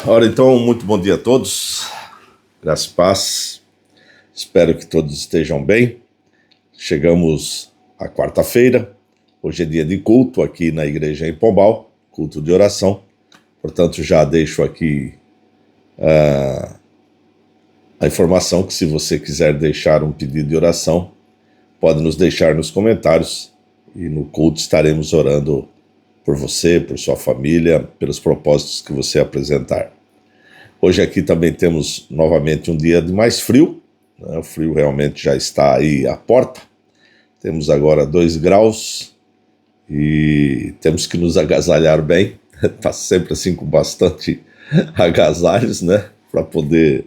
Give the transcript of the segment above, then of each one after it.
Ora, então, muito bom dia a todos, graça e paz, espero que todos estejam bem. Chegamos à quarta-feira, hoje é dia de culto aqui na igreja em Pombal, culto de oração, portanto já deixo aqui a informação que se você quiser deixar um pedido de oração, pode nos deixar nos comentários e no culto estaremos orando por você, por sua família, pelos propósitos que você apresentar. Hoje aqui também temos novamente um dia de mais frio, né? O frio realmente já está aí à porta. Temos agora 2 graus e temos que nos agasalhar bem. Está sempre assim com bastante agasalhos, né? Para poder...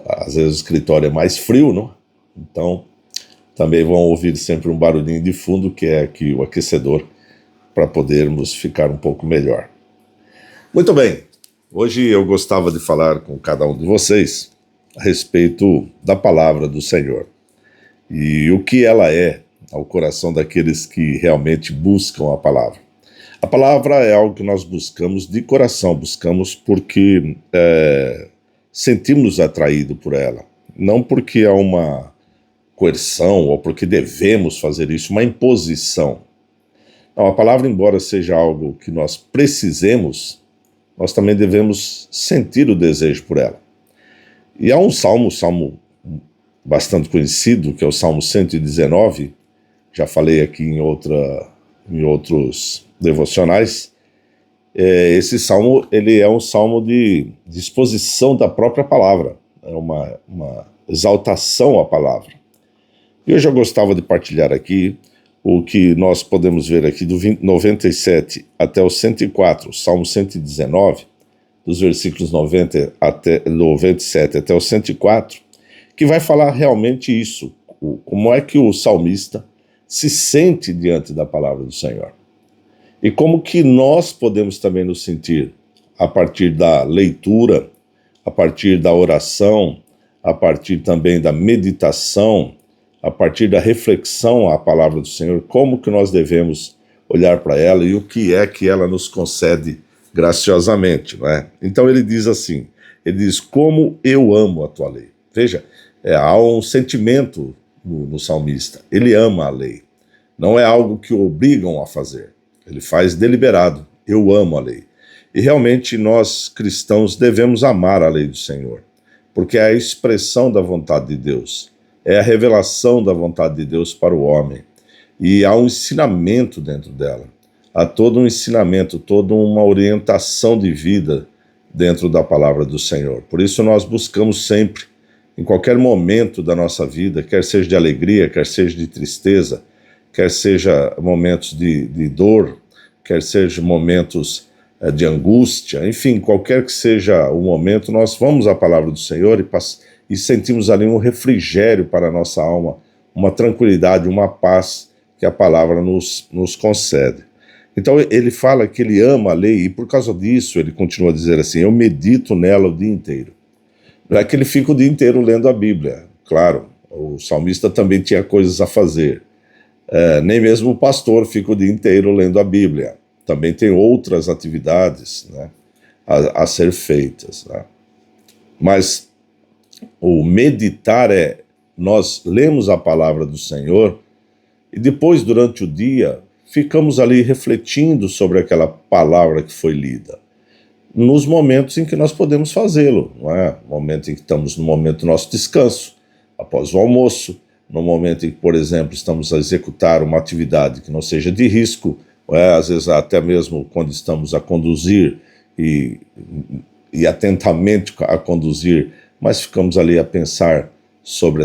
às vezes o escritório é mais frio, não? Então também vão ouvir sempre um barulhinho de fundo, que é aqui o aquecedor, para podermos ficar um pouco melhor. Muito bem, hoje eu gostava de falar com cada um de vocês a respeito da palavra do Senhor e o que ela é ao coração daqueles que realmente buscam a palavra. A palavra é algo que nós buscamos de coração, buscamos porque sentimos atraídos por ela, não porque há uma coerção ou porque devemos fazer isso, uma imposição. Não, a palavra, embora seja algo que nós precisemos, nós também devemos sentir o desejo por ela. E há um salmo bastante conhecido, que é o Salmo 119, já falei aqui em outros devocionais. Esse salmo, ele é um salmo de exposição da própria palavra, é uma exaltação à palavra. E hoje eu gostava de partilhar aqui o que nós podemos ver aqui do 97 até o 104, Salmo 119, dos versículos 97 até o 104, que vai falar realmente isso, como é que o salmista se sente diante da palavra do Senhor. E como que nós podemos também nos sentir a partir da leitura, a partir da oração, a partir também da meditação, a partir da reflexão à palavra do Senhor, como que nós devemos olhar para ela e o que é que ela nos concede graciosamente, não é? Então ele diz assim, ele diz, como eu amo a tua lei. Veja, há um sentimento no salmista, ele ama a lei, não é algo que o obrigam a fazer, ele faz deliberado, eu amo a lei. E realmente nós cristãos devemos amar a lei do Senhor, porque é a expressão da vontade de Deus, é a revelação da vontade de Deus para o homem. E há um ensinamento dentro dela. Há todo um ensinamento, toda uma orientação de vida dentro da palavra do Senhor. Por isso nós buscamos sempre, em qualquer momento da nossa vida, quer seja de alegria, quer seja de tristeza, quer seja momentos de dor, quer seja momentos de angústia, enfim, qualquer que seja o momento, nós vamos à palavra do Senhor e sentimos ali um refrigério para a nossa alma, uma tranquilidade, uma paz que a palavra nos concede. Então ele fala que ele ama a lei e por causa disso ele continua a dizer assim, eu medito nela o dia inteiro. Não é que ele fica o dia inteiro lendo a Bíblia, claro, o salmista também tinha coisas a fazer, nem mesmo o pastor fica o dia inteiro lendo a Bíblia, também tem outras atividades, né, a ser feitas, né? Mas o meditar nós lemos a palavra do Senhor e depois, durante o dia, ficamos ali refletindo sobre aquela palavra que foi lida, nos momentos em que nós podemos fazê-lo, não é? No momento em que estamos no momento do nosso descanso, após o almoço, no momento em que, por exemplo, estamos a executar uma atividade que não seja de risco, às vezes até mesmo quando estamos a conduzir e atentamente a conduzir, mas ficamos ali a pensar sobre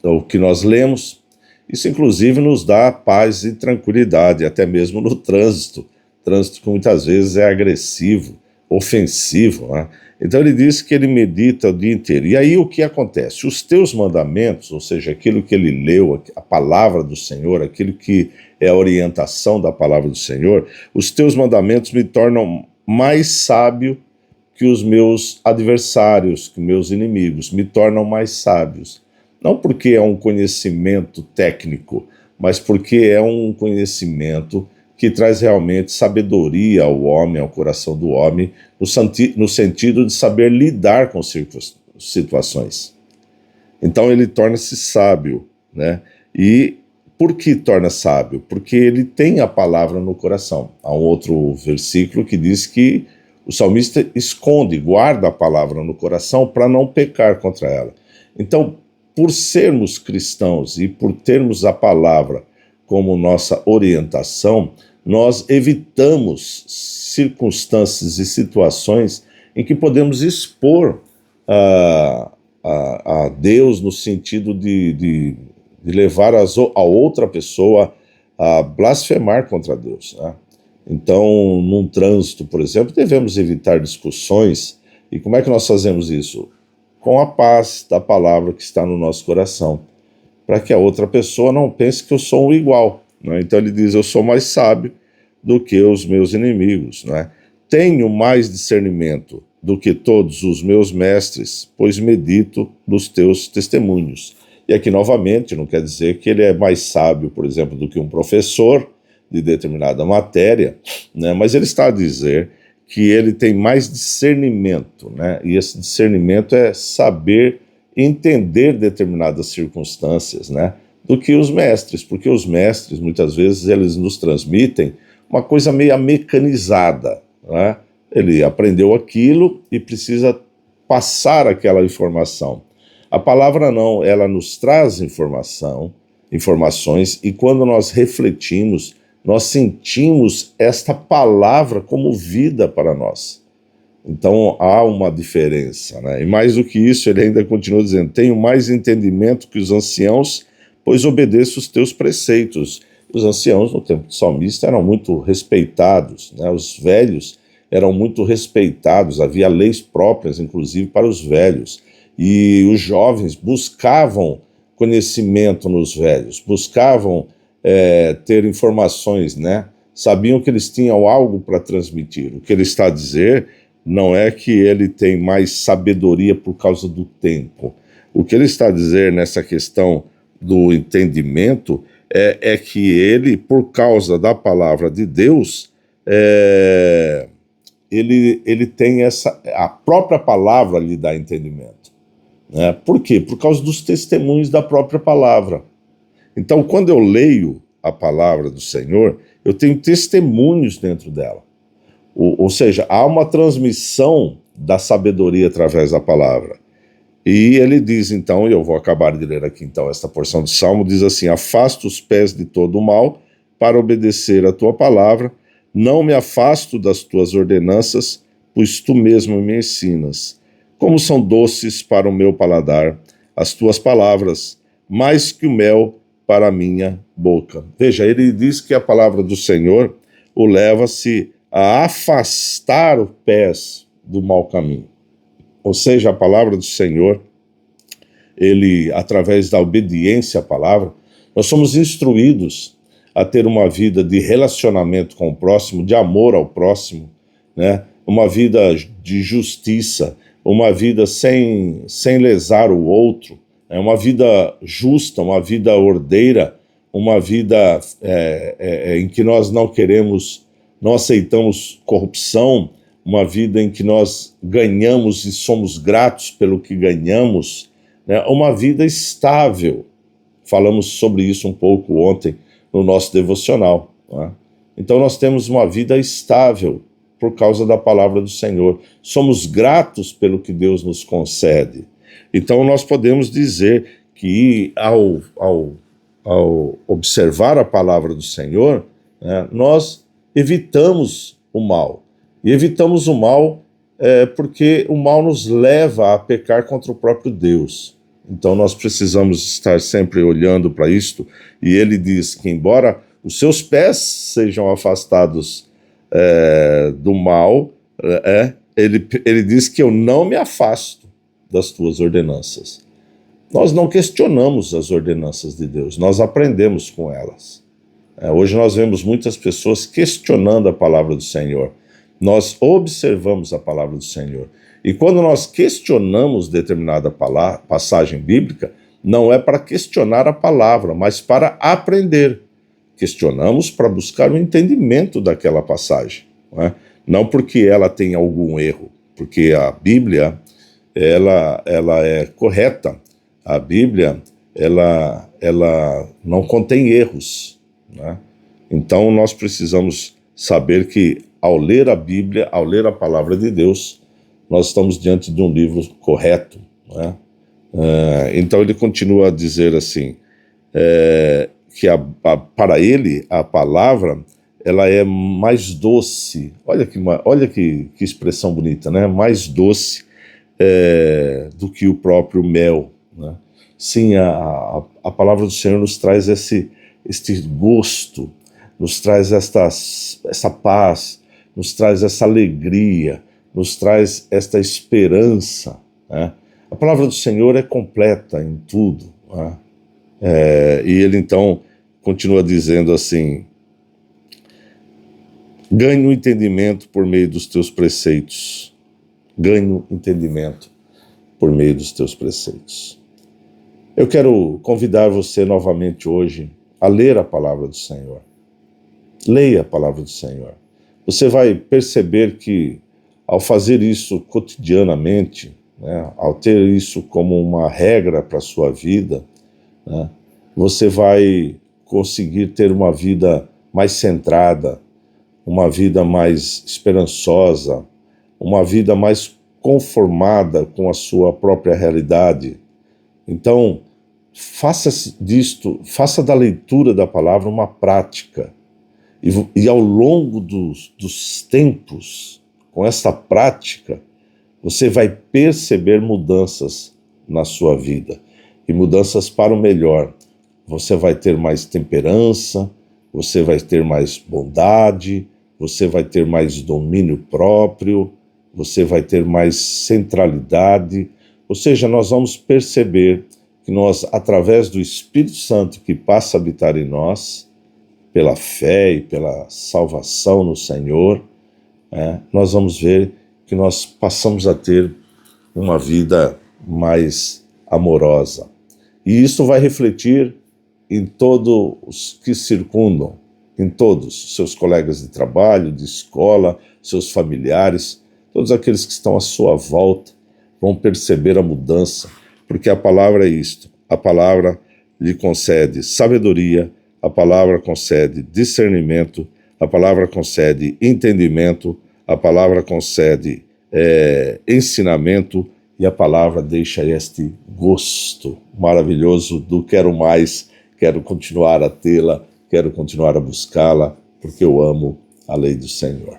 o que nós lemos. Isso inclusive nos dá paz e tranquilidade, até mesmo no trânsito que muitas vezes é agressivo, ofensivo, né? Então ele diz que ele medita o dia inteiro. E aí o que acontece? Os teus mandamentos, ou seja, aquilo que ele leu, a palavra do Senhor, aquilo que é a orientação da palavra do Senhor, os teus mandamentos me tornam mais sábio que os meus adversários, que meus inimigos, me tornam mais sábios. Não porque é um conhecimento técnico, mas porque é um conhecimento que que traz realmente sabedoria ao homem, ao coração do homem, no sentido de saber lidar com situações. Então ele torna-se sábio, né? E por que torna sábio? Porque ele tem a palavra no coração. Há um outro versículo que diz que o salmista esconde, guarda a palavra no coração para não pecar contra ela. Então, por sermos cristãos e por termos a palavra como nossa orientação, nós evitamos circunstâncias e situações em que podemos expor a Deus no sentido de levar a outra pessoa a blasfemar contra Deus, né? Então, num trânsito, por exemplo, devemos evitar discussões. E como é que nós fazemos isso? Com a paz da palavra que está no nosso coração, para que a outra pessoa não pense que eu sou um igual, né? Então ele diz, eu sou mais sábio do que os meus inimigos, né? Tenho mais discernimento do que todos os meus mestres, pois medito nos teus testemunhos. E aqui, novamente, não quer dizer que ele é mais sábio, por exemplo, do que um professor de determinada matéria, né? Mas ele está a dizer que ele tem mais discernimento, né? E esse discernimento é saber entender determinadas circunstâncias, né? Do que os mestres, porque os mestres, muitas vezes, eles nos transmitem uma coisa meio mecanizada, né? Ele aprendeu aquilo e precisa passar aquela informação. A palavra não, ela nos traz informações, e quando nós refletimos, nós sentimos esta palavra como vida para nós. Então há uma diferença, né? E mais do que isso, ele ainda continua dizendo, tenho mais entendimento que os anciãos, pois obedeço os teus preceitos. Os anciãos no tempo do salmista eram muito respeitados, né? Os velhos eram muito respeitados, havia leis próprias, inclusive, para os velhos. E os jovens buscavam conhecimento nos velhos, buscavam ter informações, né? Sabiam que eles tinham algo para transmitir. O que ele está a dizer não é que ele tem mais sabedoria por causa do tempo. O que ele está a dizer nessa questão do entendimento é que ele, por causa da palavra de Deus, ele tem a própria palavra lhe dá entendimento, né? Por quê? Por causa dos testemunhos da própria palavra. Então, quando eu leio a palavra do Senhor, eu tenho testemunhos dentro dela. Ou seja, há uma transmissão da sabedoria através da palavra. E ele diz, então, e eu vou acabar de ler aqui, então, esta porção do Salmo, diz assim, afasta os pés de todo o mal para obedecer a tua palavra, não me afasto das tuas ordenanças, pois tu mesmo me ensinas. Como são doces para o meu paladar as tuas palavras, mais que o mel para a minha boca. Veja, ele diz que a palavra do Senhor o leva-se a afastar os pés do mau caminho. Ou seja, a palavra do Senhor, ele, através da obediência à palavra, nós somos instruídos a ter uma vida de relacionamento com o próximo, de amor ao próximo, né? Uma vida de justiça, uma vida sem lesar o outro, uma vida justa, uma vida ordeira, uma vida em que nós não aceitamos corrupção, uma vida em que nós ganhamos e somos gratos pelo que ganhamos, né? Uma vida estável. Falamos sobre isso um pouco ontem no nosso devocional, né? Então nós temos uma vida estável por causa da palavra do Senhor. Somos gratos pelo que Deus nos concede. Então nós podemos dizer que ao observar a palavra do Senhor, né, nós evitamos o mal. E evitamos o mal porque o mal nos leva a pecar contra o próprio Deus. Então nós precisamos estar sempre olhando para isto. E ele diz que embora os seus pés sejam afastados do mal, ele diz que eu não me afasto das tuas ordenanças. Nós não questionamos as ordenanças de Deus, nós aprendemos com elas. Hoje nós vemos muitas pessoas questionando a palavra do Senhor. Nós observamos a palavra do Senhor. E quando nós questionamos determinada passagem bíblica, não é para questionar a palavra, mas para aprender. questionamos para buscar o entendimento daquela passagem, não é? Não porque ela tem algum erro, porque a Bíblia, ela é correta. A Bíblia, ela não contém erros, né? Então nós precisamos saber que ao ler a Bíblia, ao ler a palavra de Deus, nós estamos diante de um livro correto, né? Então ele continua a dizer assim, que para ele a palavra ela é mais doce. Olha que expressão bonita, né? Mais doce do que o próprio mel, né? Sim, a palavra do Senhor nos traz este gosto, nos traz essa paz, nos traz essa alegria, nos traz esta esperança, né? A palavra do Senhor é completa em tudo, né? E ele então continua dizendo assim: ganho entendimento por meio dos teus preceitos. Ganho entendimento por meio dos teus preceitos. Eu quero convidar você novamente hoje a ler a palavra do Senhor. Leia a palavra do Senhor. Você vai perceber que ao fazer isso cotidianamente, né, ao ter isso como uma regra para a sua vida, né, você vai conseguir ter uma vida mais centrada, uma vida mais esperançosa, uma vida mais conformada com a sua própria realidade. Então, faça da leitura da palavra uma prática. E ao longo dos tempos, com essa prática, você vai perceber mudanças na sua vida. E mudanças para o melhor. Você vai ter mais temperança, você vai ter mais bondade, você vai ter mais domínio próprio, você vai ter mais centralidade. Ou seja, nós vamos perceber que nós, através do Espírito Santo que passa a habitar em nós, pela fé e pela salvação no Senhor, nós vamos ver que nós passamos a ter uma vida mais amorosa. E isso vai refletir em todos os que circundam, em todos, seus colegas de trabalho, de escola, seus familiares, todos aqueles que estão à sua volta vão perceber a mudança, porque a palavra é isto, a palavra lhe concede sabedoria, a palavra concede discernimento, a palavra concede entendimento, a palavra concede ensinamento e a palavra deixa este gosto maravilhoso do quero mais, quero continuar a tê-la, quero continuar a buscá-la, porque eu amo a lei do Senhor.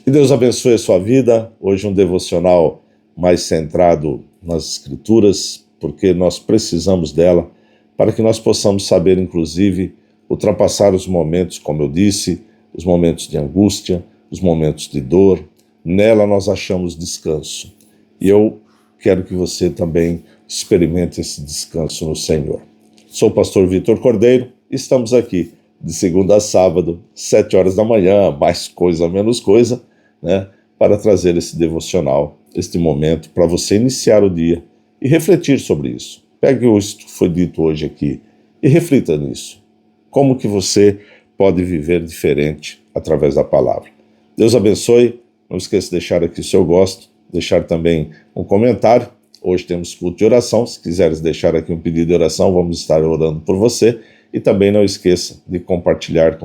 Que Deus abençoe a sua vida. Hoje um devocional mais centrado nas Escrituras, porque nós precisamos dela para que nós possamos saber, inclusive, ultrapassar os momentos, como eu disse, os momentos de angústia, os momentos de dor. Nela nós achamos descanso. E eu quero que você também experimente esse descanso no Senhor. Sou o pastor Vitor Cordeiro e estamos aqui de segunda a sábado, 7 horas da manhã, mais coisa, menos coisa, né, para trazer esse devocional, este momento para você iniciar o dia e refletir sobre isso. Pegue o que foi dito hoje aqui e reflita nisso. Como que você pode viver diferente através da palavra. Deus abençoe. Não esqueça de deixar aqui o seu gosto, deixar também um comentário. Hoje temos culto de oração. Se quiseres deixar aqui um pedido de oração, vamos estar orando por você. E também não esqueça de compartilhar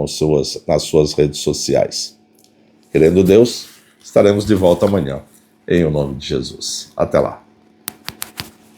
nas suas redes sociais. Querendo Deus, estaremos de volta amanhã, em o nome de Jesus. Até lá.